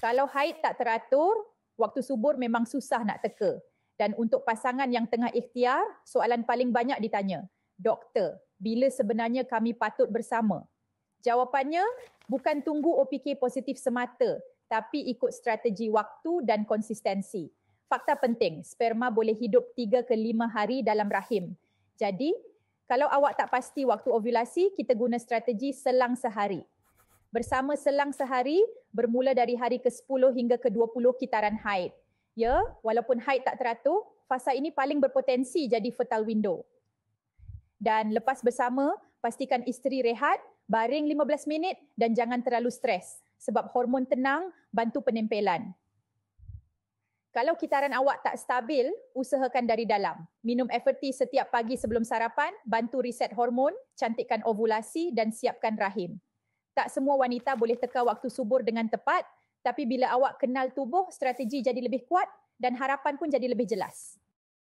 Kalau haid tak teratur, waktu subur memang susah nak teka. Dan untuk pasangan yang tengah ikhtiar, soalan paling banyak ditanya, "Doktor, bila sebenarnya kami patut bersama?" Jawapannya, bukan tunggu OPK positif semata, tapi ikut strategi waktu dan konsistensi. Fakta penting, sperma boleh hidup 3 ke 5 hari dalam rahim. Jadi, kalau awak tak pasti waktu ovulasi, kita guna strategi selang sehari. Bersama selang sehari, bermula dari hari ke-10 hingga ke-20 kitaran haid. Ya, walaupun haid tak teratur, fasa ini paling berpotensi jadi fertile window. Dan lepas bersama, pastikan isteri rehat, baring 15 minit dan jangan terlalu stres sebab hormon tenang bantu penempelan. Kalau kitaran awak tak stabil, usahakan dari dalam. Minum FRT setiap pagi sebelum sarapan, bantu reset hormon, cantikkan ovulasi dan siapkan rahim. Tak semua wanita boleh teka waktu subur dengan tepat, tapi bila awak kenal tubuh, strategi jadi lebih kuat dan harapan pun jadi lebih jelas.